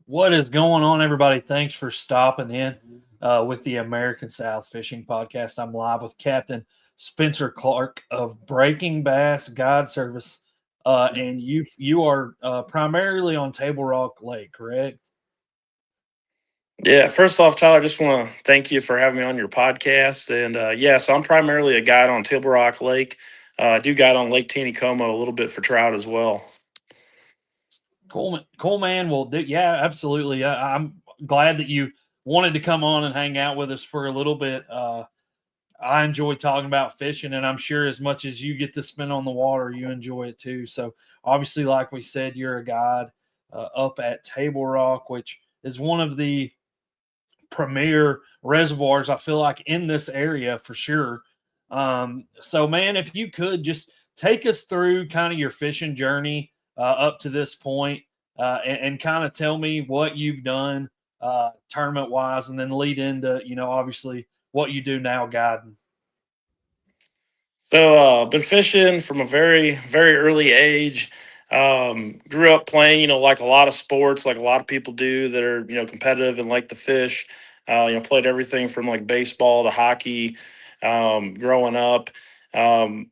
What is going on, everybody? Thanks for stopping in with the American South Fishing Podcast. I'm live with Captain Spencer Clark of Breaking Bass Guide Service, and you are primarily on Table Rock Lake, correct? Yeah, first off, Tyler, I just want to thank you for having me on your podcast. And yeah, so I'm primarily a guide on Table Rock Lake. I do guide on Lake Taneycomo a little bit for trout as well. Cool, man. Well, yeah, absolutely. I'm glad that you wanted to come on and hang out with us for a little bit. I enjoy talking about fishing, and I'm sure as much as you get to spend on the water, you enjoy it too. So, obviously, like we said, you're a guide up at Table Rock, which is one of the premier reservoirs I feel like in this area for sure. So, man, if you could just take us through kind of your fishing journey up to this point, and kind of tell me what you've done tournament wise, and then lead into obviously what you do now guiding. So, been fishing from a very, very early age. Grew up playing, like a lot of sports, like a lot of people do that are, competitive and like to fish. Played everything from like baseball to hockey growing up. Um,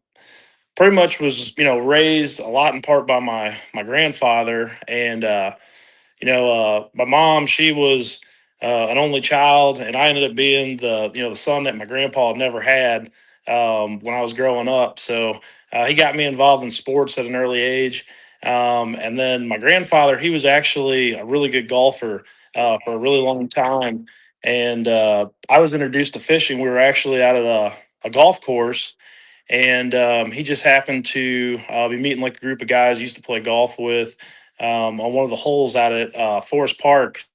Pretty much was raised a lot in part by my grandfather and my mom, she was an only child, and I ended up being the son that my grandpa had never had when I was growing up. So he got me involved in sports at an early age. And then my grandfather, he was actually a really good golfer for a really long time. And I was introduced to fishing. We were actually out at a golf course, and he just happened to be meeting like a group of guys he used to play golf with on one of the holes out at Forest Park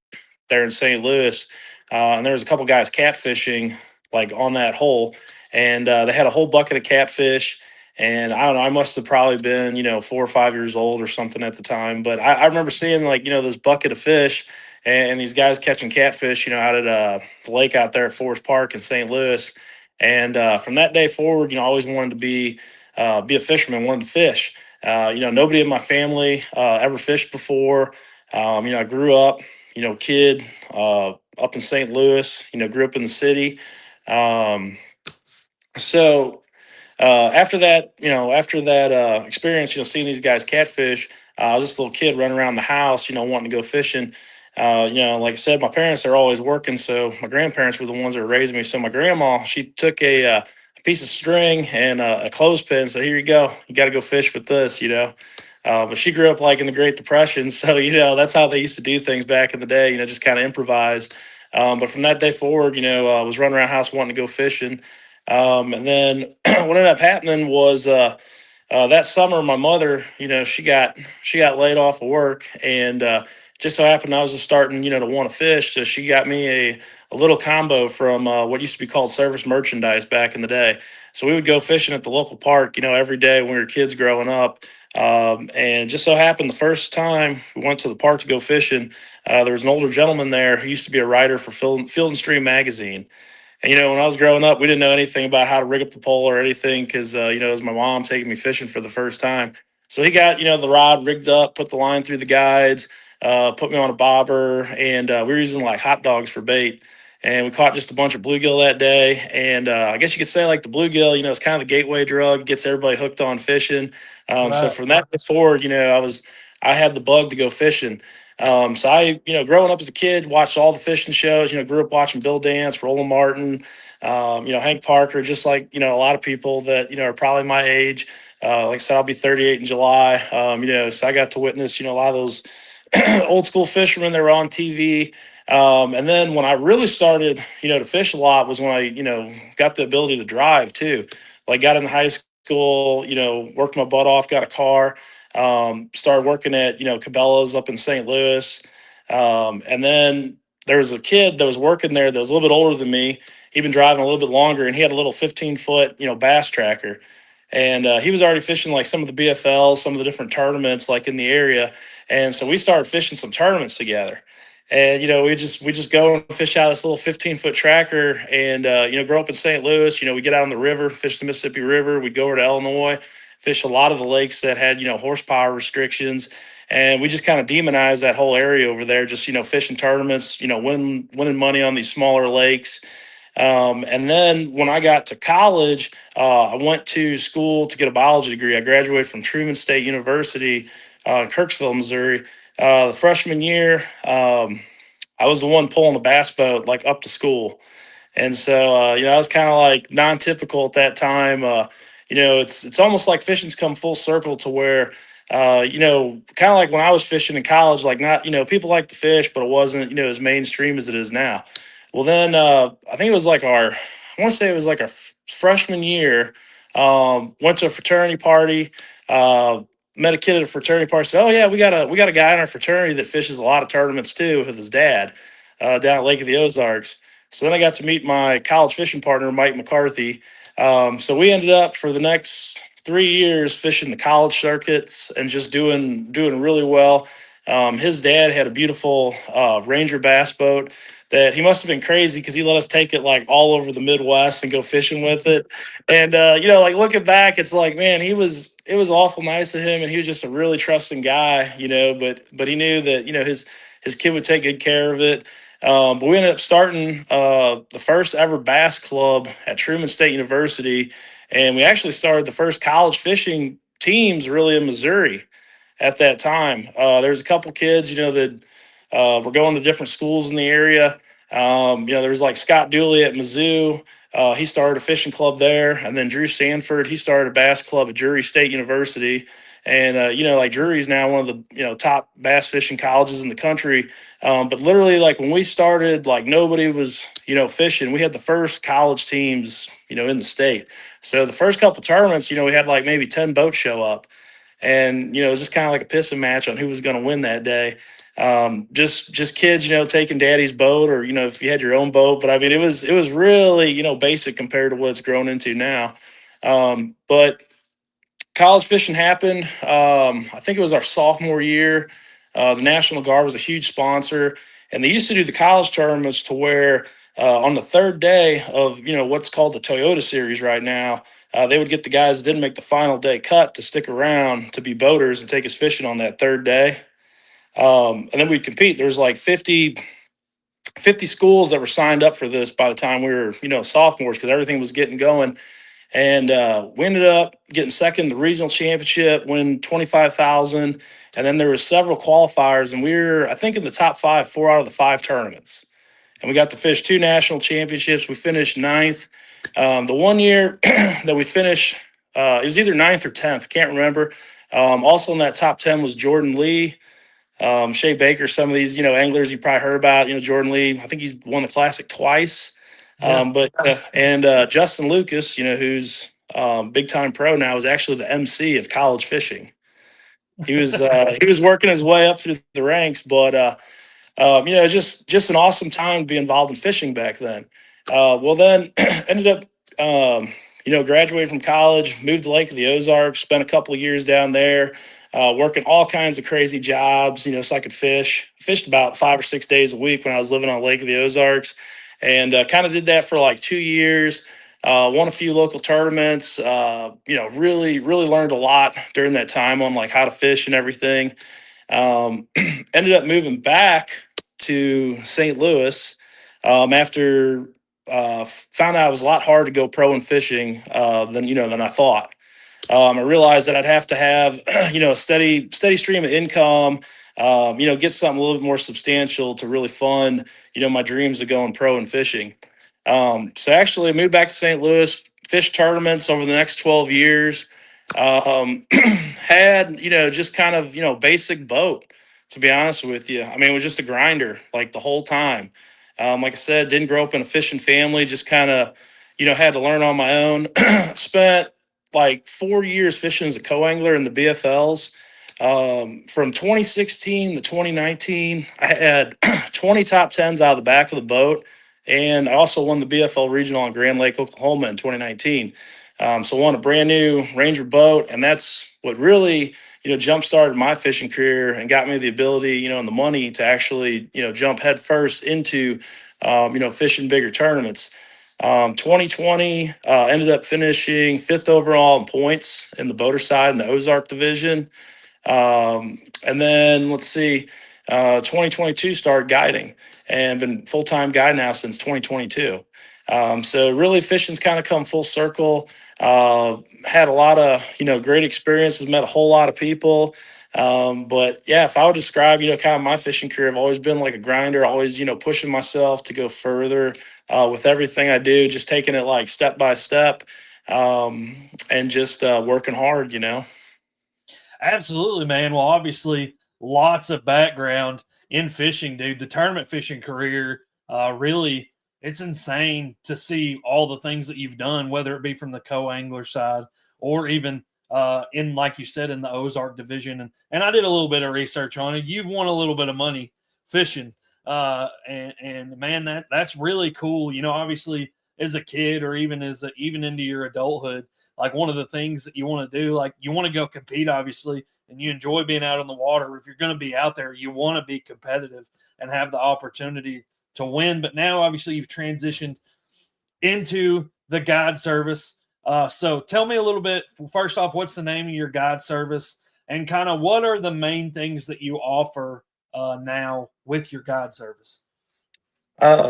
there in St. Louis. And there was a couple guys catfishing like on that hole, and they had a whole bucket of catfish. And I don't know, I must have probably been, 4 or 5 years old or something at the time. But I remember seeing like, this bucket of fish and these guys catching catfish, out at the lake out there at Forest Park in St. Louis. And from that day forward, I always wanted to be a fisherman, wanted to fish. Nobody in my family ever fished before. I grew up, kid up in St. Louis. Grew up in the city. Um, so after that experience, seeing these guys catfish, I was just a little kid running around the house, wanting to go fishing. Like I said, my parents are always working, so my grandparents were the ones that were raising me. So my grandma, she took a piece of string and a clothespin. So here you go, you got to go fish with this. But she grew up like in the Great Depression, so that's how they used to do things back in the day. Just kind of improvise. But from that day forward, I was running around the house wanting to go fishing. And then what ended up happening was that summer, my mother, she got laid off of work, and just so happened I was just starting, to want to fish. So she got me a little combo from what used to be called Service Merchandise back in the day. So we would go fishing at the local park, every day when we were kids growing up. And just so happened the first time we went to the park to go fishing, there was an older gentleman there who used to be a writer for Field and Stream magazine. And, when I was growing up, we didn't know anything about how to rig up the pole or anything because, it was my mom taking me fishing for the first time. So he got, the rod rigged up, put the line through the guides, put me on a bobber, and we were using like hot dogs for bait. And we caught just a bunch of bluegill that day. And I guess you could say like the bluegill, it's kind of the gateway drug, gets everybody hooked on fishing. So Right. from that day forward, I had the bug to go fishing. So I, growing up as a kid, watched all the fishing shows. Grew up watching Bill Dance, Roland Martin, Hank Parker, just like a lot of people that are probably my age. Like I said, I'll be 38 in July. So I got to witness a lot of those old school fishermen that were on TV. And then when I really started, to fish a lot was when I, got the ability to drive too. Like got in high school, worked my butt off, got a car. Started working at Cabela's up in St. Louis, and then there was a kid that was working there that was a little bit older than me. He'd been driving a little bit longer, and he had a little 15-foot bass tracker, and he was already fishing like some of the BFLs, some of the different tournaments like in the area, and so we started fishing some tournaments together. And we just go and fish out this little 15-foot tracker, and grow up in St. Louis. We get out on the river, fish the Mississippi River. We'd go over to Illinois, fished a lot of the lakes that had, horsepower restrictions. And we just kind of demonized that whole area over there, just, fishing tournaments, winning money on these smaller lakes. And then when I got to college, I went to school to get a biology degree. I graduated from Truman State University in Kirksville, Missouri. The freshman year, I was the one pulling the bass boat like up to school. And so, I was kind of like non-typical at that time. It's almost like fishing's come full circle to where, kind of like when I was fishing in college, like not, people like to fish, but it wasn't, as mainstream as it is now. Well, then I think it was like I want to say it was like our freshman year. Went to a fraternity party. Met a kid at a fraternity party. Said, "Oh yeah, we got a guy in our fraternity that fishes a lot of tournaments too with his dad down at Lake of the Ozarks." So then I got to meet my college fishing partner, Mike McCarthy. So we ended up for the next 3 years fishing the college circuits and just doing really well. His dad had a beautiful Ranger bass boat that he must have been crazy because he let us take it like all over the Midwest and go fishing with it. And like looking back, it's like, man, it was awful nice of him, and he was just a really trusting guy, but he knew that his kid would take good care of it. But we ended up starting the first ever bass club at Truman State University, and we actually started the first college fishing teams really in Missouri at that time. There's a couple kids, that were going to different schools in the area. There's like Scott Dooley at Mizzou. He started a fishing club there, and then Drew Sanford, he started a bass club at Drury State University. And like Drury's now one of the top bass fishing colleges in the country. But literally, like when we started, like nobody was fishing. We had the first college teams in the state. So the first couple tournaments, we had like maybe 10 boats show up, and it was just kind of like a pissing match on who was going to win that day. Just kids, taking daddy's boat, or if you had your own boat. But I mean, it was really basic compared to what it's grown into now. But college fishing happened. I think it was our sophomore year. The National Guard was a huge sponsor, and they used to do the college tournaments to where on the third day of what's called the Toyota Series right now, they would get the guys that didn't make the final day cut to stick around to be boaters and take us fishing on that third day. And then we'd compete. There's like 50 schools that were signed up for this by the time we were sophomores, because everything was getting going. And we ended up getting second in the regional championship, winning 25,000. And then there were several qualifiers, and we were, I think, in the top five, 4 out of the 5 tournaments. And we got to fish 2 national championships. We finished ninth. The one year that we finished, it was either ninth or 10th. I can't remember. Also in that top 10 was Jordan Lee, Shea Baker, some of these, anglers you probably heard about. Jordan Lee, I think he's won the Classic twice. Yeah. And Justin Lucas, who's big time pro now, is actually the MC of college fishing. He was working his way up through the ranks, but just an awesome time to be involved in fishing back then. Well, then ended up graduated from college, moved to Lake of the Ozarks, spent a couple of years down there, working all kinds of crazy jobs, so I could fish. Fished about 5 or 6 days a week when I was living on Lake of the Ozarks, and kind of did that for like 2 years. Won a few local tournaments. Really, really learned a lot during that time on like how to fish and everything. Ended up moving back to St. Louis after found out it was a lot harder to go pro in fishing than I thought. I realized that I'd have to have a steady stream of income, get something a little bit more substantial to really fund my dreams of going pro in fishing. So actually, I moved back to St. Louis, fished tournaments over the next 12 years. Had just kind of basic boat, to be honest with you. I mean, it was just a grinder like the whole time. Like I said, didn't grow up in a fishing family, just kind of had to learn on my own. Spent like 4 years fishing as a co-angler in the BFLs. From 2016 to 2019, I had 20 top tens out of the back of the boat, and I also won the BFL regional on Grand Lake, Oklahoma in 2019. So I won a brand new Ranger boat, and that's what really, jump started my fishing career and got me the ability, and the money to actually, jump head first into, fishing bigger tournaments. 2020, ended up finishing fifth overall in points in the boater side in the Ozark division. And then let's see, 2022 started guiding and been full time guide now since 2022. So really, fishing's kind of come full circle. Had a lot of great experiences, met a whole lot of people. But yeah, if I would describe kind of my fishing career, I've always been like a grinder, always pushing myself to go further with everything I do, just taking it like step by step, and just working hard. Absolutely, man. Well, obviously, lots of background in fishing, dude. The tournament fishing career, really, it's insane to see all the things that you've done, whether it be from the co-angler side or even in, like you said, in the Ozark division. And I did a little bit of research on it. You've won a little bit of money fishing, and man, that's really cool. Obviously, as a kid or even into your adulthood, like one of the things that you want to do, like you want to go compete, obviously, and you enjoy being out on the water. If you're going to be out there, you want to be competitive and have the opportunity to win. But now, obviously, you've transitioned into the guide service. So tell me a little bit, first off, what's the name of your guide service and kind of what are the main things that you offer now with your guide service?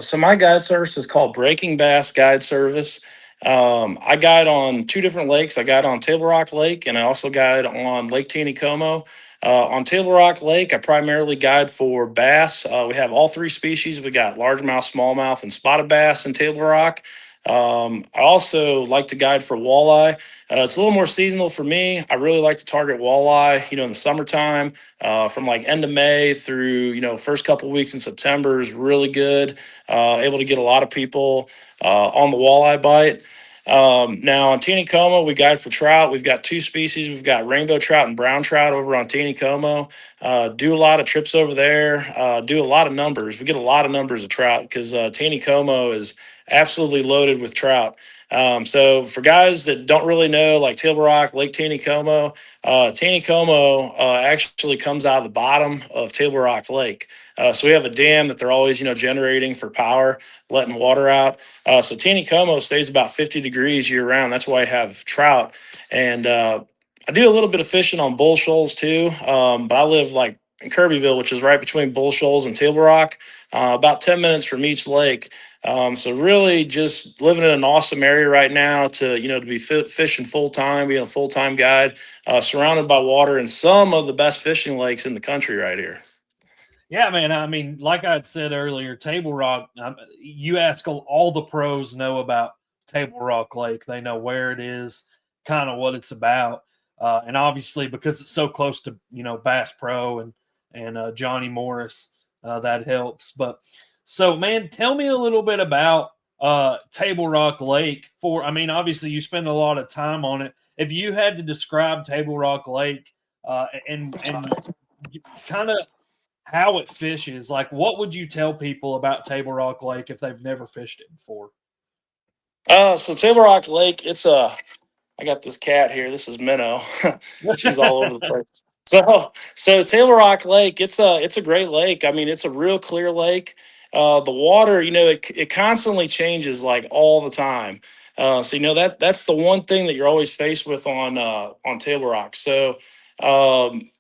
So my guide service is called Breaking Bass Guide Service. I guide on two different lakes. I guide on Table Rock Lake, and I also guide on Lake Taneycomo. On Table Rock Lake, I primarily guide for bass. We have all three species. We got largemouth, smallmouth, and spotted bass in Table Rock. I also like to guide for walleye. It's a little more seasonal for me. I really like to target walleye, in the summertime, from like end of May through, first couple weeks in September is really good. Able to get a lot of people on the walleye bite. Now on Taneycomo, we guide for trout. We've got two species. We've got rainbow trout and brown trout over on Taneycomo. Do a lot of trips over there. Do a lot of numbers. We get a lot of numbers of trout because Taneycomo is absolutely loaded with trout. So for guys that don't really know, like Table Rock, Lake Taneycomo, Taneycomo actually comes out of the bottom of Table Rock Lake. So we have a dam that they're always, generating for power, letting water out. So Taneycomo stays about 50 degrees year round. That's why I have trout. And I do a little bit of fishing on bull shoals too. But I live like in Kirbyville, which is right between Bull Shoals and Table Rock, about 10 minutes from each lake. So really just living in an awesome area right now to be fishing full time, being a full time guide, surrounded by water and some of the best fishing lakes in the country right here. Yeah, man. I mean, like I had said earlier, Table Rock, you ask all the pros know about Table Rock Lake. They know where it is, kind of what it's about. And obviously, because it's so close to, Bass Pro and Johnny Morris, that helps. But so, man, tell me a little bit about Table Rock Lake. I mean, obviously, you spend a lot of time on it. If you had to describe Table Rock Lake and kind of how it fishes. Like, what would you tell people about Table Rock Lake if they've never fished it before? So Table Rock Lake, I got this cat here. This is Minnow. She's all over the place. So Taylor Rock Lake, it's a great lake. I mean, it's a real clear lake. The water, it constantly changes like all the time. So that's the one thing that you're always faced with on Table Rock. So um,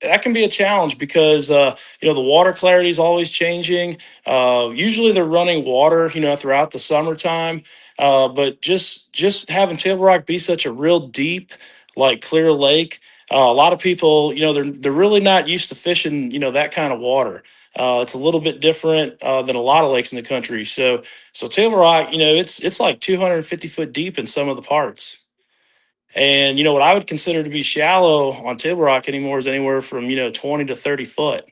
that can be a challenge because the water clarity is always changing. Usually they're running water throughout the summertime, but just having Table Rock be such a real deep, like clear lake. A lot of people, they're really not used to fishing that kind of water. It's a little bit different than a lot of lakes in the country. So Table Rock, it's like 250 foot deep in some of the parts. And what I would consider to be shallow on Table Rock anymore is anywhere from 20 to 30 foot.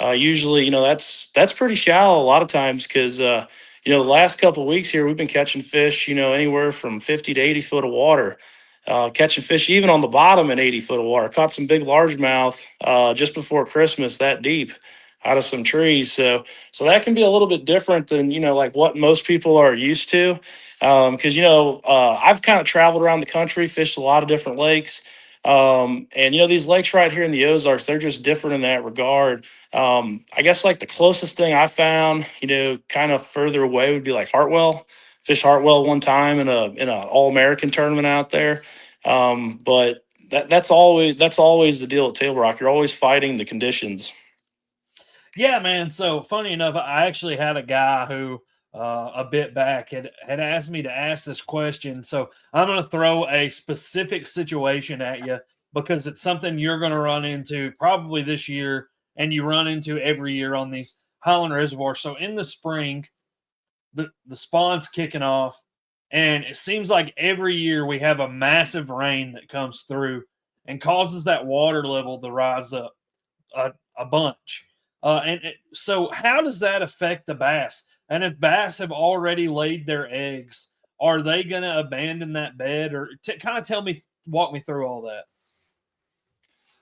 Usually, that's pretty shallow a lot of times because the last couple of weeks here we've been catching fish, anywhere from 50 to 80 foot of water. Catching fish even on the bottom at 80 foot of water. Caught some big largemouth just before Christmas that deep out of some trees. So that can be a little bit different than like what most people are used to. Because I've kind of traveled around the country, fished a lot of different lakes. And these lakes right here in the Ozarks, they're just different in that regard. I guess like the closest thing I found, kind of further away would be like Hartwell fish Hartwell one time in a All American tournament out there. But that's always the deal at Table Rock. You're always fighting the conditions. Yeah, man. So funny enough, I actually had a guy who a bit back had asked me to ask this question. So I'm going to throw a specific situation at you because it's something you're going to run into probably this year, and you run into every year on these Highland reservoirs. So in the spring, the spawn's kicking off, and it seems like every year we have a massive rain that comes through and causes that water level to rise up a bunch. So, how does that affect the bass? And if bass have already laid their eggs, are they going to abandon that bed, or kind of walk me through all that?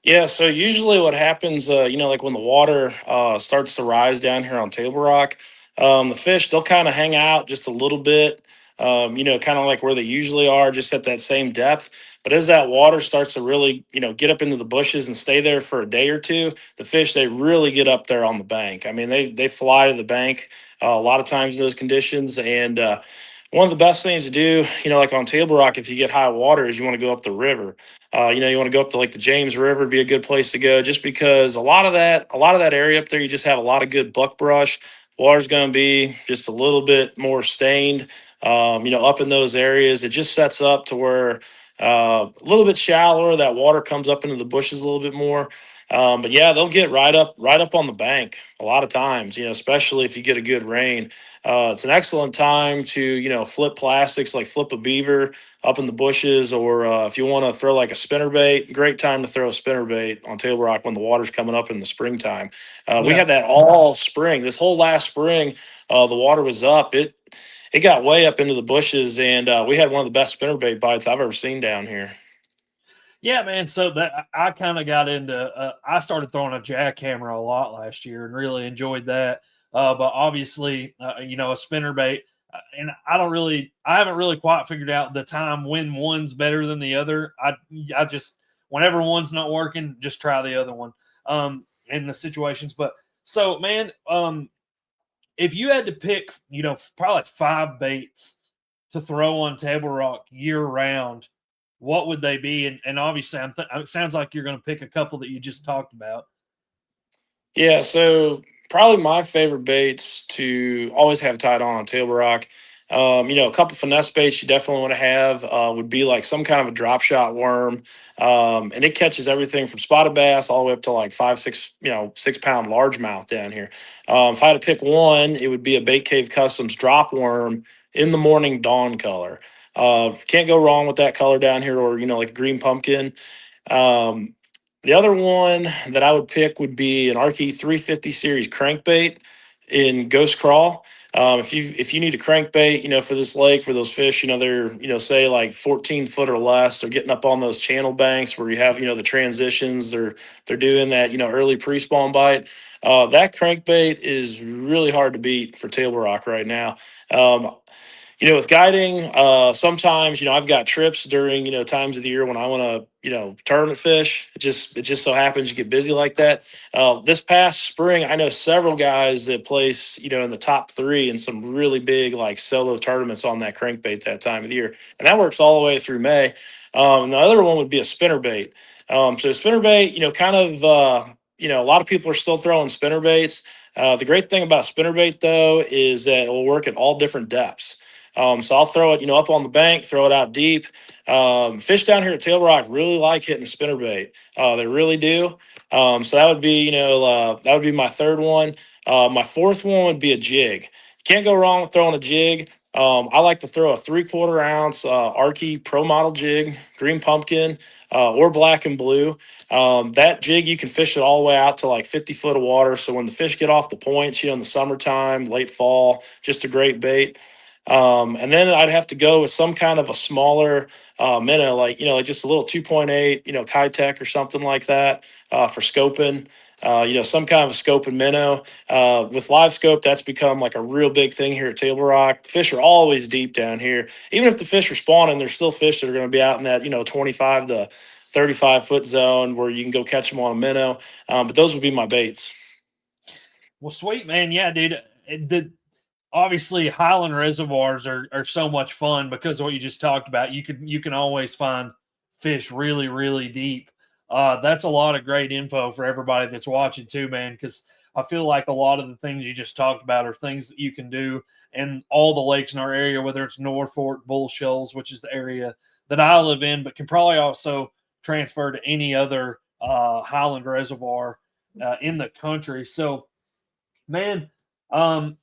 Yeah, so usually what happens, like when the water starts to rise down here on Table Rock, the fish, they'll kind of hang out just a little bit, kind of like where they usually are, just at that same depth. But as that water starts to really, get up into the bushes and stay there for a day or two, the fish, they really get up there on the bank. I mean, they fly to the bank a lot of times in those conditions. And one of the best things to do, like on Table Rock, if you get high water, is you want to go up the river. You want to go up to like the James River, be a good place to go, just because a lot of that area up there, you just have a lot of good buckbrush. Water's going to be just a little bit more stained. Up in those areas, it just sets up to where a little bit shallower. That water comes up into the bushes a little bit more. But yeah, they'll get right up on the bank a lot of times. Especially if you get a good rain. It's an excellent time to flip plastics, like flip a beaver up in the bushes, or if you want to throw like a spinner bait, great time to throw a spinner bait on Table Rock when the water's coming up in the springtime. We Yeah. had that all spring. This whole last spring, the water was up. It got way up into the bushes, and we had one of the best spinner bait bites I've ever seen down here. Yeah, man. So that I kind of got into. I started throwing a jackhammer a lot last year and really enjoyed that. But obviously, a spinner bait, and I haven't really quite figured out the time when one's better than the other. I just whenever one's not working, just try the other one. In the situations, but so man, if you had to pick, probably 5 baits to throw on Table Rock year round, what would they be? And obviously, it sounds like you're going to pick a couple that you just talked about. Yeah, so probably my favorite baits to always have tied on Table Rock. A couple finesse baits you definitely want to have would be like some kind of a drop shot worm, and it catches everything from spotted bass all the way up to like 5, 6, 6 pound largemouth down here. If I had to pick one, it would be a Bait Cave Customs drop worm in the morning dawn color. Can't go wrong with that color down here, or like green pumpkin. Um, the other one that I would pick would be an Archie 350 series crankbait in Ghost Crawl. If you need a crankbait, for this lake where those fish, they're say like 14 foot or less, they're getting up on those channel banks where you have the transitions. They're doing that early pre-spawn bite. That crankbait is really hard to beat for Table Rock right now. Um, with guiding, sometimes, I've got trips during, times of the year when I want to, tournament fish. It just so happens you get busy like that. This past spring, I know several guys that place, in the top three in some really big, like solo tournaments on that crankbait that time of the year. And that works all the way through May. And the other one would be a spinner bait. So spinner bait, a lot of people are still throwing spinner baits. The great thing about spinner bait, though, is that it will work at all different depths. So I'll throw it, up on the bank, throw it out deep. Fish down here at Tail Rock really like hitting the spinner bait. They really do. So that would be my third one. My fourth one would be a jig. Can't go wrong with throwing a jig. I like to throw a 3/4 ounce Archie Pro Model jig, green pumpkin, or black and blue. That jig, you can fish it all the way out to like 50 foot of water. So when the fish get off the points, in the summertime, late fall, just a great bait. And then I'd have to go with some kind of a smaller minnow, like just a little 2.8, Kitech or something like that for scoping. Some kind of a scope and minnow. With live scope, that's become like a real big thing here at Table Rock. The fish are always deep down here. Even if the fish are spawning, there's still fish that are going to be out in that 25 to 35 foot zone where you can go catch them on a minnow. But those would be my baits. Well, sweet man, yeah, dude. obviously highland reservoirs are so much fun because of what you just talked about. You can always find fish really really deep. That's a lot of great info for everybody that's watching too, man, because I feel like a lot of the things you just talked about are things that you can do in all the lakes in our area, whether it's North Fork, Bull Shoals, which is the area that I live in, but can probably also transfer to any other highland reservoir in the country. So man, um,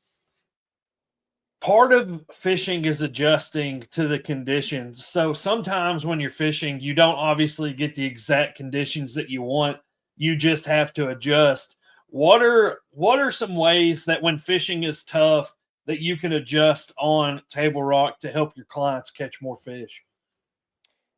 part of fishing is adjusting to the conditions. So sometimes when you're fishing, you don't obviously get the exact conditions that you want. You just have to adjust. What are some ways that when fishing is tough that you can adjust on Table Rock to help your clients catch more fish?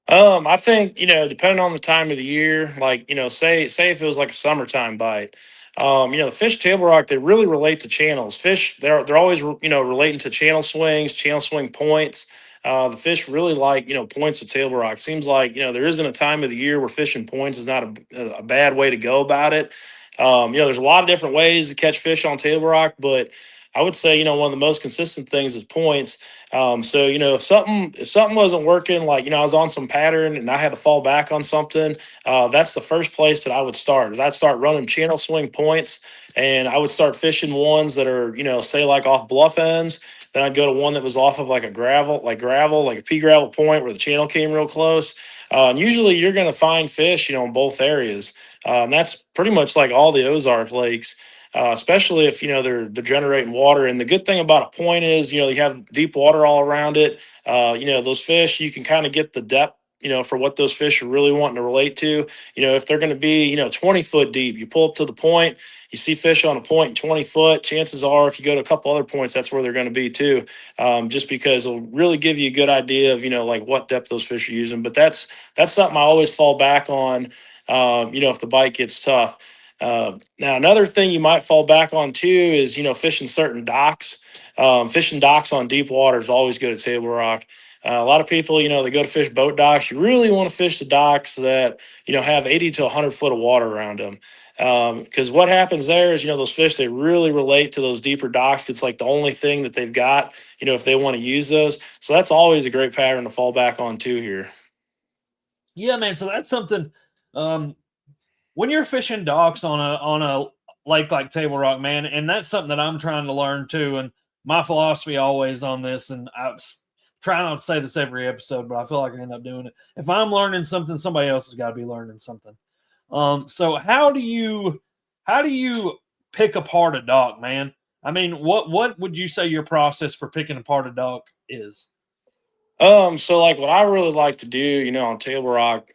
I think, depending on the time of the year, like, say if it was like a summertime bite, the fish table rock, they really relate to channels. Fish, they're always, relating to channel swings, channel swing points. The fish really like, points of table rock. Seems like, there isn't a time of the year where fishing points is not a bad way to go about it. There's a lot of different ways to catch fish on table rock, but I would say, one of the most consistent things is points. So if something wasn't working, like I was on some pattern and I had to fall back on something, that's the first place that I would start. Is I'd start running channel swing points, and I would start fishing ones that are say like off bluff ends. Then I'd go to one that was off of like a gravel, like a pea gravel point where the channel came real close. And usually you're going to find fish, in both areas. And that's pretty much like all the Ozark lakes, especially if they're generating water. And the good thing about a point is you have deep water all around it. Those fish, you can kind of get the depth. For what those fish are really wanting to relate to. If they're going to be 20 foot deep, you pull up to the point, you see fish on a point in 20 foot. Chances are, if you go to a couple other points, that's where they're going to be too. Just because it'll really give you a good idea of like what depth those fish are using. But that's something I always fall back on. If the bite gets tough. Now, another thing you might fall back on too is, fishing certain docks. Fishing docks on deep water is always good at Table Rock. A lot of people, they go to fish boat docks. You really want to fish the docks that, have 80 to 100 foot of water around them. Because what happens there is, those fish, they really relate to those deeper docks. It's like the only thing that they've got, if they want to use those. So that's always a great pattern to fall back on too here. Yeah, man. So that's something. Um, when you're fishing docks on a lake like Table Rock, man, and that's something that I'm trying to learn too. And my philosophy always on this, and try not to say this every episode, but I feel like I end up doing it. If I'm learning something, somebody else has got to be learning something. So how do you pick apart a dock, man? I mean, what would you say your process for picking apart a dock is? So like what I really like to do, on Table Rock,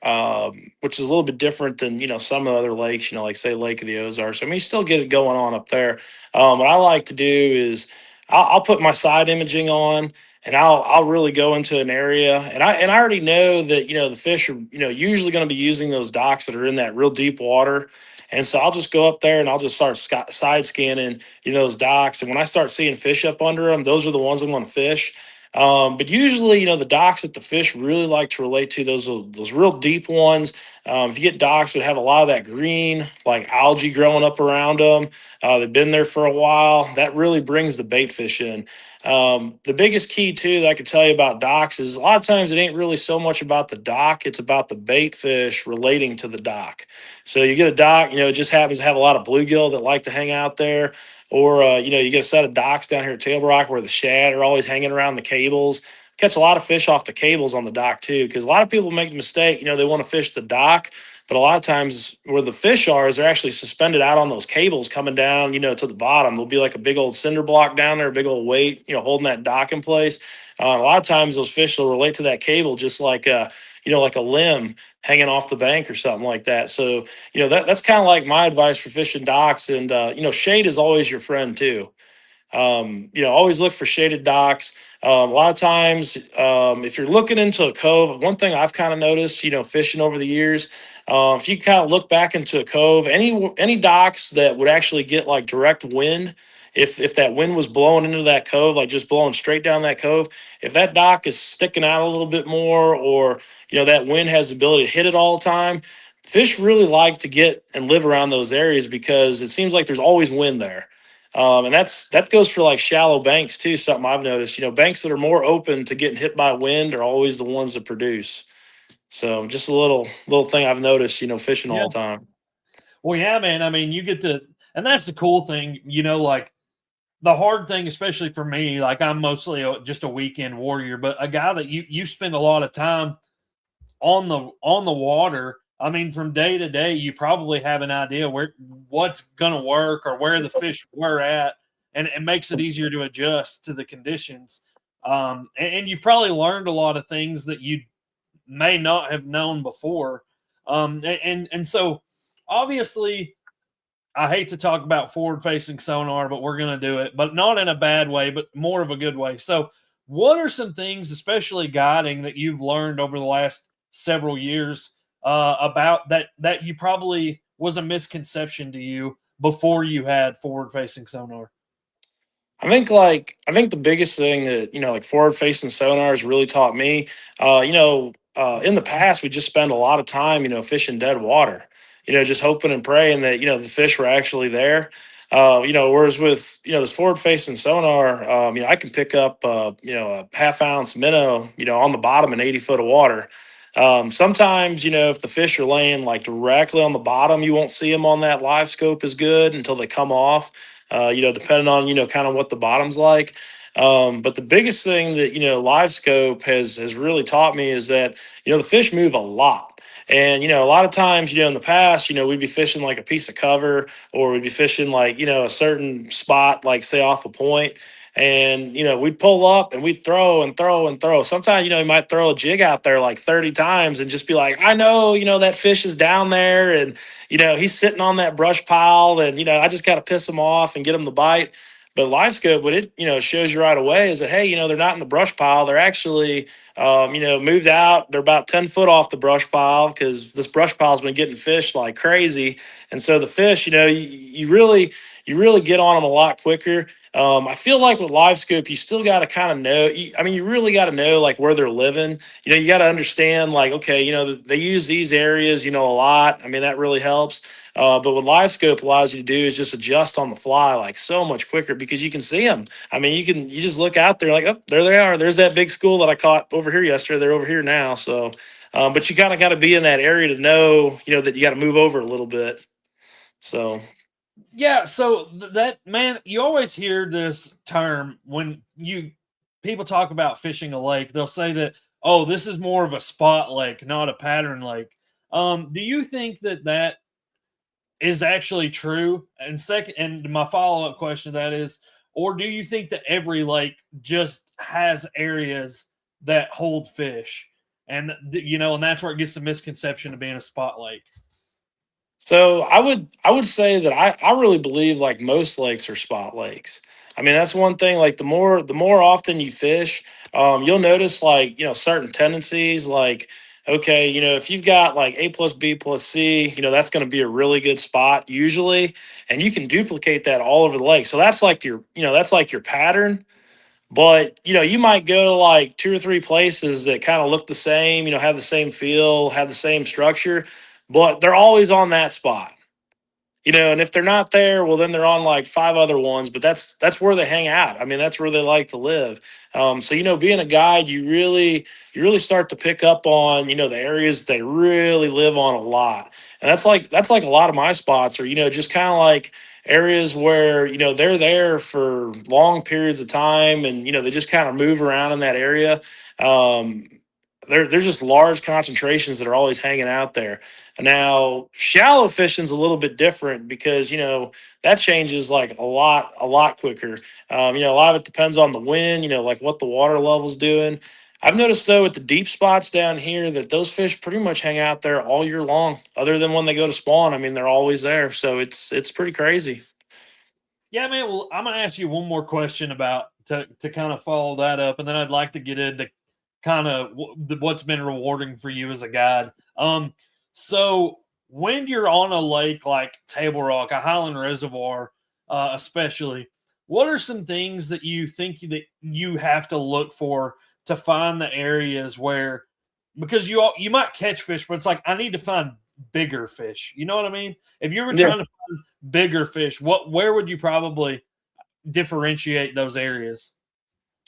which is a little bit different than, some of the other lakes, like say Lake of the Ozarks. I mean, you still get it going on up there. What I like to do is I'll put my side imaging on, and I'll really go into an area, and I already know that, the fish are, usually going to be using those docks that are in that real deep water. And so I'll just go up there and I'll just start side scanning, those docks. And when I start seeing fish up under them, those are the ones I'm going to fish. But usually, the docks that the fish really like to relate to, those real deep ones. If you get docks that have a lot of that green, like algae growing up around them, they've been there for a while. That really brings the bait fish in. The biggest key too that I could tell you about docks is a lot of times it ain't really so much about the dock; it's about the bait fish relating to the dock. So you get a dock, it just happens to have a lot of bluegill that like to hang out there. Or, you get a set of docks down here at Table Rock where the shad are always hanging around the cables. Catch a lot of fish off the cables on the dock too, because a lot of people make the mistake, they want to fish the dock, but a lot of times where the fish are is they're actually suspended out on those cables coming down, to the bottom. There'll be like a big old cinder block down there, a big old weight, holding that dock in place. A lot of times those fish will relate to that cable just like like a limb hanging off the bank or something like that. So that's kind of like my advice for fishing docks. And shade is always your friend too. Always look for shaded docks. A lot of times, if you're looking into a cove, one thing I've kind of noticed, fishing over the years, if you kind of look back into a cove, any docks that would actually get like direct wind, if that wind was blowing into that cove, like just blowing straight down that cove, if that dock is sticking out a little bit more, or that wind has the ability to hit it all the time, fish really like to get and live around those areas because it seems like there's always wind there. And that goes for like shallow banks too. Something I've noticed, banks that are more open to getting hit by wind are always the ones that produce. So just a little thing I've noticed, fishing Yeah. all the time. Well, yeah, man. I mean, you get to, and that's the cool thing, like the hard thing, especially for me, like I'm mostly just a weekend warrior, but a guy that you spend a lot of time on the water. I mean, from day to day, you probably have an idea what's going to work or where the fish were at, and it makes it easier to adjust to the conditions. And you've probably learned a lot of things that you may not have known before. And so obviously, I hate to talk about forward facing sonar, but we're going to do it, but not in a bad way, but more of a good way. So, what are some things, especially guiding, that you've learned over the last several years about that you probably was a misconception to you before you had forward facing sonar? I think the biggest thing that like forward facing sonar has really taught me, in the past we just spend a lot of time fishing dead water, just hoping and praying that the fish were actually there. Whereas with this forward facing sonar, I can pick up a half-ounce minnow on the bottom in 80 foot of water. Sometimes if the fish are laying like directly on the bottom, you won't see them on that live scope as good until they come off, depending on, kind of what the bottom's like. But the biggest thing that, live scope has really taught me is that, the fish move a lot. And, a lot of times, in the past, we'd be fishing like a piece of cover, or we'd be fishing like, a certain spot, like say off a point. And, we'd pull up and we'd throw and throw and throw. Sometimes, you might throw a jig out there like 30 times and just be like, I know, that fish is down there. And, he's sitting on that brush pile, and, I just got to piss him off and get him to bite. But live scope, what it, shows you right away is that, hey, they're not in the brush pile. They're actually, moved out. They're about 10 foot off the brush pile, because this brush pile has been getting fished like crazy. And so the fish, you really get on them a lot quicker. I feel like with live scope, you still got to kind of know. You really got to know like where they're living. You got to understand like, okay, they use these areas, a lot. I mean, that really helps. But what live scope allows you to do is just adjust on the fly like so much quicker, because you can see them. I mean, you just look out there like, oh, there they are. There's that big school that I caught over here yesterday. They're over here now. So, but you kind of got to be in that area to know, that you got to move over a little bit. So. Yeah, so that man, you always hear this term when you people talk about fishing a lake. They'll say that, oh, this is more of a spot lake, not a pattern lake. Do you think that is actually true? And second, and my follow up question to that is, or do you think that every lake just has areas that hold fish, and and that's where it gets the misconception of being a spot lake? So I would say that I really believe like most lakes are spot lakes. I mean, that's one thing. Like the more often you fish, you'll notice like certain tendencies. Like, okay, if you've got like A plus B plus C, that's going to be a really good spot usually, and you can duplicate that all over the lake. So that's like your pattern. But you might go to like two or three places that kind of look the same, have the same feel, have the same structure, but they're always on that spot. And if they're not there, well, then they're on like five other ones. But that's where they hang out. I mean, that's where they like to live. So being a guide, you really start to pick up on the areas they really live on a lot, and that's like a lot of my spots are just kind of like areas where they're there for long periods of time, and they just kind of move around in that area. Um, there's just large concentrations that are always hanging out there. Now, shallow fishing's a little bit different because that changes like a lot quicker. A lot of it depends on the wind, like what the water level's doing. I've noticed though at the deep spots down here that those fish pretty much hang out there all year long, other than when they go to spawn. I mean, they're always there, so it's pretty crazy. Yeah, man. Well, I'm gonna ask you one more question about to kind of follow that up, and then I'd like to get into kind of what's been rewarding for you as a guide. So when you're on a lake like Table Rock, a Highland Reservoir, especially, what are some things that you think that you have to look for to find the areas where, because you might catch fish, but it's like I need to find bigger fish. You know what I mean? If you were Yeah. trying to find bigger fish, where would you probably differentiate those areas?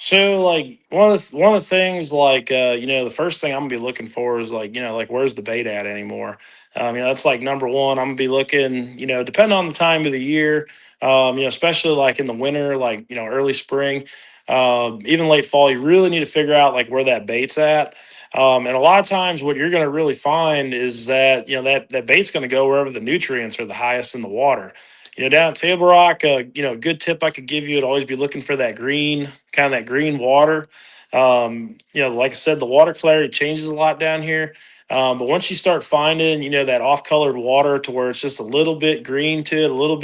So like one of the things like the first thing I'm gonna be looking for is like like where's the bait at anymore. That's like number one. I'm gonna be looking depending on the time of the year. Especially like in the winter, like early spring, even late fall. You really need to figure out like where that bait's at. And a lot of times, what you're gonna really find is that that bait's gonna go wherever the nutrients are the highest in the water. Down at Table Rock, a good tip I could give you would always be looking for that green, kind of that green water. Like I said, the water clarity changes a lot down here. But once you start finding, that off-colored water to where it's just a little bit green to it, a little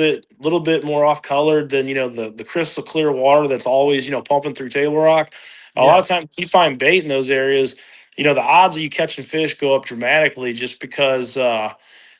bit more off-colored than, the crystal clear water that's always, pumping through Table Rock. A lot Yeah. of times you find bait in those areas, the odds of you catching fish go up dramatically just because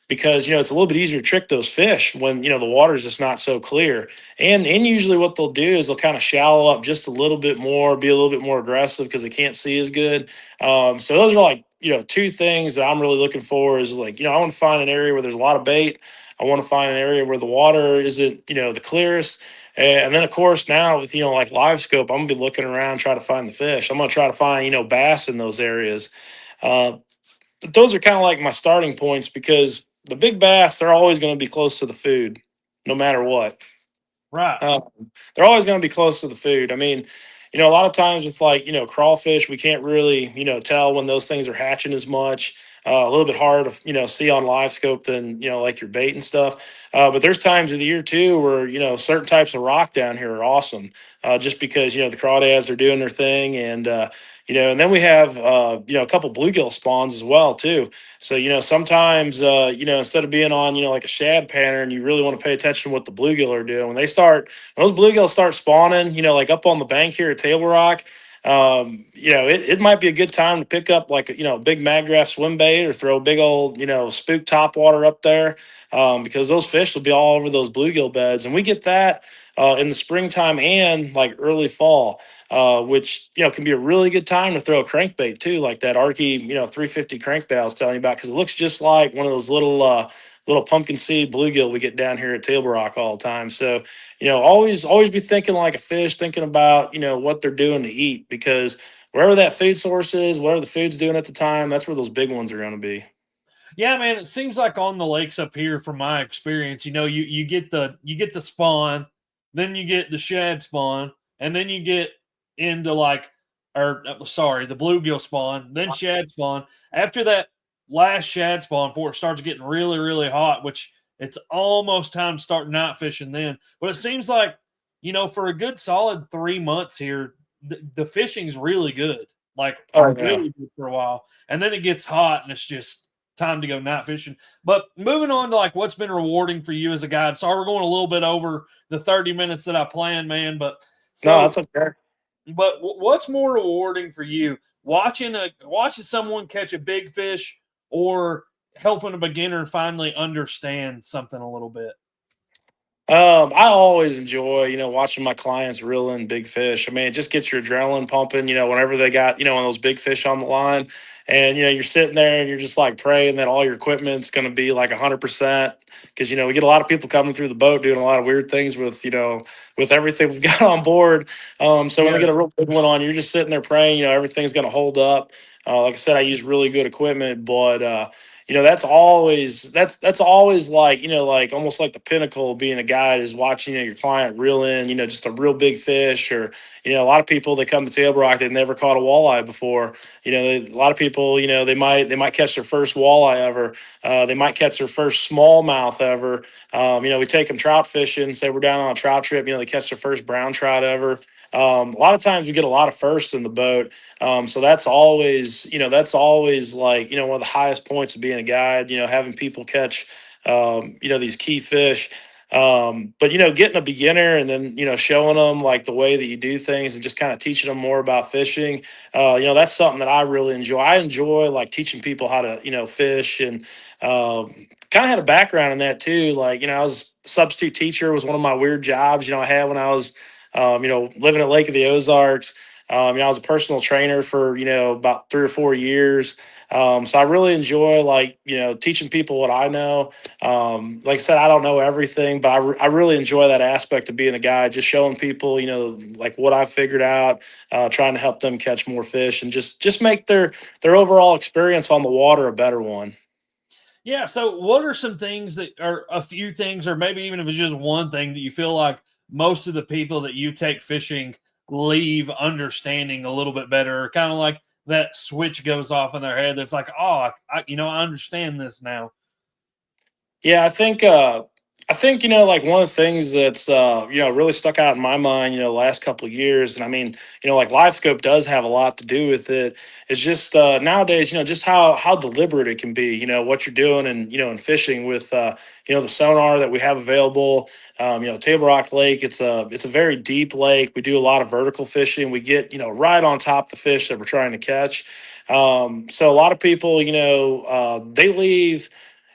it's a little bit easier to trick those fish when the water is just not so clear. And usually what they'll do is they'll kind of shallow up just a little bit more, be a little bit more aggressive because they can't see as good. So those are like two things that I'm really looking for is like I want to find an area where there's a lot of bait. I want to find an area where the water isn't the clearest. And then of course now with like live scope, I'm gonna be looking around try to find the fish. I'm gonna try to find bass in those areas. Uh, but those are kind of like my starting points because the big bass, they're always going to be close to the food, no matter what. Right. Um, they're always going to be close to the food. I mean, a lot of times with like, crawfish, we can't really, tell when those things are hatching as much. A little bit harder to, see on live scope than, like your bait and stuff. But there's times of the year too where, certain types of rock down here are awesome just because, the crawdads are doing their thing. And then we have, a couple bluegill spawns as well too. So, sometimes, instead of being on, like a shad pattern, you really want to pay attention to what the bluegill are doing. When those bluegills start spawning, like up on the bank here at Table Rock, it might be a good time to pick up like, a big magdraft swim bait or throw a big old, spook top water up there because those fish will be all over those bluegill beds. And we get that in the springtime and like early fall. Which can be a really good time to throw a crankbait too, like that Arky 350 crankbait I was telling you about, because it looks just like one of those little pumpkin seed bluegill we get down here at Table Rock all the time. So always be thinking like a fish, thinking about what they're doing to eat, because wherever that food source is, whatever the food's doing at the time, that's where those big ones are going to be. Yeah, man, it seems like on the lakes up here, from my experience, you get the spawn, then you get the shad spawn, and then you get into like, or sorry, the bluegill spawn, then shad spawn. After that last shad spawn, before it starts getting really, really hot, which it's almost time to start night fishing then. But it seems like, for a good solid 3 months here, the fishing's really good, like Oh yeah. really good for a while, and then it gets hot, and it's just time to go night fishing. But moving on to like what's been rewarding for you as a guide. Sorry, we're going a little bit over the 30 minutes that I planned, man. But No, so, that's okay. but what's more rewarding for you? Watching someone catch a big fish, or helping a beginner finally understand something a little bit? I always enjoy, watching my clients reel in big fish. I mean, it just gets your adrenaline pumping, whenever they got, one of those big fish on the line. And, you're sitting there and you're just like praying that all your equipment's going to be like 100%. Because, we get a lot of people coming through the boat doing a lot of weird things with, with everything we've got on board. So when they Yeah. get a real big one on, you're just sitting there praying, everything's going to hold up. Like I said, I use really good equipment, but, that's always like like almost like the pinnacle of being a guide is watching your client reel in just a real big fish. Or a lot of people that come to Table Rock, they've never caught a walleye before. A lot of people, they might catch their first walleye ever. They might catch their first smallmouth ever. We take them trout fishing, say we're down on a trout trip, they catch their first brown trout ever. A lot of times we get a lot of firsts in the boat. So that's always like, one of the highest points of being a guide, having people catch, these key fish. But, getting a beginner and then, showing them like the way that you do things and just kind of teaching them more about fishing, that's something that I really enjoy. I enjoy like teaching people how to, fish, and kind of had a background in that too. Like, I was a substitute teacher was one of my weird jobs, I had when I was, living at Lake of the Ozarks. I was a personal trainer for about 3 or 4 years. So I really enjoy teaching people what I know. Like I said, I don't know everything, but I really enjoy that aspect of being a guide, just showing people like what I've figured out, trying to help them catch more fish and just make their overall experience on the water a better one. Yeah. So, what are some things that are a few things, or maybe even if it's just one thing that you feel like most of the people that you take fishing leave understanding a little bit better, kind of like that switch goes off in their head that's like, oh, I understand this now. Yeah, I think like one of the things that's really stuck out in my mind, the last couple of years, and I mean, like live scope does have a lot to do with it. It's just nowadays, just how deliberate it can be. What you're doing, and in fishing with the sonar that we have available. Table Rock Lake, it's a very deep lake. We do a lot of vertical fishing. We get right on top of the fish that we're trying to catch. So a lot of people, they leave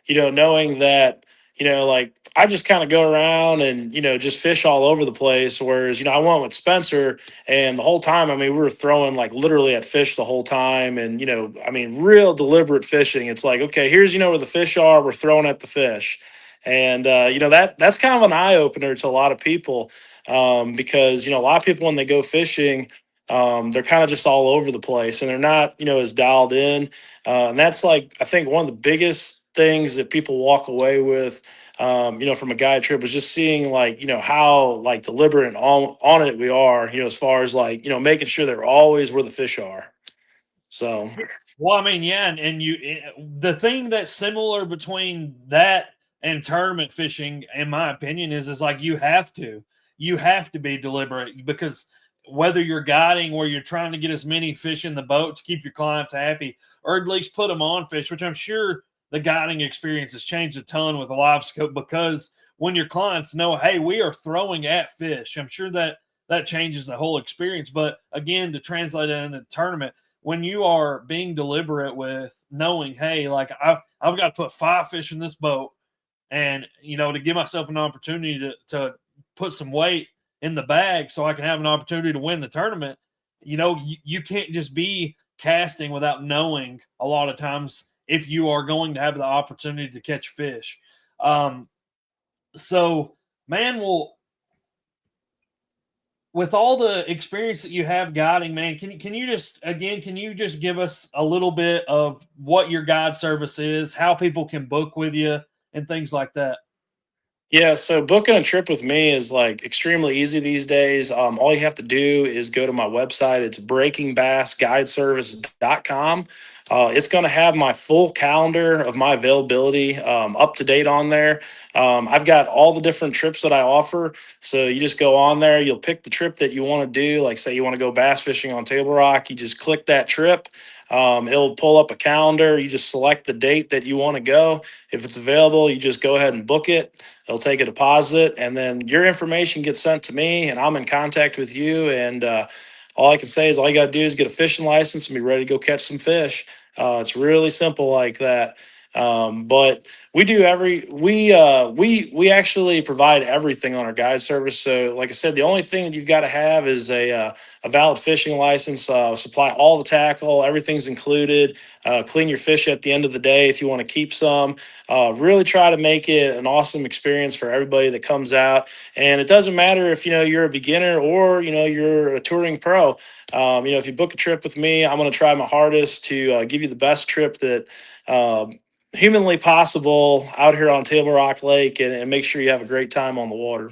knowing that, like I just kind of go around and, just fish all over the place. Whereas, I went with Spencer and the whole time, I mean, we were throwing like literally at fish the whole time. And, I mean, real deliberate fishing. It's like, okay, here's, where the fish are, we're throwing at the fish. And, that's kind of an eye opener to a lot of people because, a lot of people, when they go fishing, they're kind of just all over the place and they're not, as dialed in. And that's like, I think one of the biggest things that people walk away with, from a guide trip is just seeing like, how like deliberate and on it we are, as far as like, making sure they're always where the fish are. So, Well, I mean, yeah, and the thing that's similar between that and tournament fishing, in my opinion, is like you have to be deliberate because whether you're guiding where you're trying to get as many fish in the boat to keep your clients happy, or at least put them on fish, which I'm sure the guiding experience has changed a ton with a live scope because when your clients know, hey, we are throwing at fish, I'm sure that changes the whole experience. But again, to translate it in the tournament when you are being deliberate with knowing, hey, like I've got to put 5 fish in this boat, and to give myself an opportunity to put some weight in the bag so I can have an opportunity to win the tournament. You can't just be casting without knowing a lot of times if you are going to have the opportunity to catch fish. Um, so, man, well, with all the experience that you have guiding, man, can you just give us a little bit of what your guide service is, how people can book with you, and things like that? yeah, so booking a trip with me is like extremely easy these days. All you have to do is go to my website. It's breakingbassguideservice.com. It's going to have my full calendar of my availability up to date on there. I've got all the different trips that I offer. So you just go on there, you'll pick the trip that you want to do. Like, say you want to go bass fishing on Table Rock, you just click that trip. It'll pull up a calendar. You just select the date that you want to go. If it's available, you just go ahead and book it. They'll take a deposit, and then your information gets sent to me, and I'm in contact with you. And all I can say is all you got to do is get a fishing license and be ready to go catch some fish. It's really simple like that. But we do we actually provide everything on our guide service. So, like I said, the only thing that you've got to have is a valid fishing license. Supply all the tackle, everything's included. Clean your fish at the end of the day if you want to keep some. Really try to make it an awesome experience for everybody that comes out. And it doesn't matter if you're a beginner or you're a touring pro. If you book a trip with me, I'm going to try my hardest to give you the best trip that humanly possible out here on Table Rock Lake, and make sure you have a great time on the water.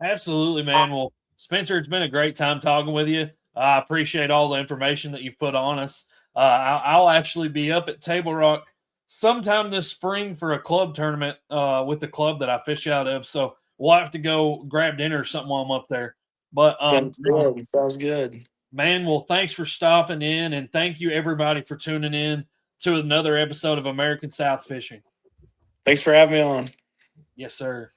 Absolutely, man. Well, Spencer, it's been a great time talking with you. I appreciate all the information that you put on us. I'll actually be up at Table Rock sometime this spring for a club tournament with the club that I fish out of. So we'll have to go grab dinner or something while I'm up there. But Sounds good. Sounds good. man, well, thanks for stopping in, and thank you everybody for tuning in to another episode of American South Fishing. Thanks for having me on. Yes, sir.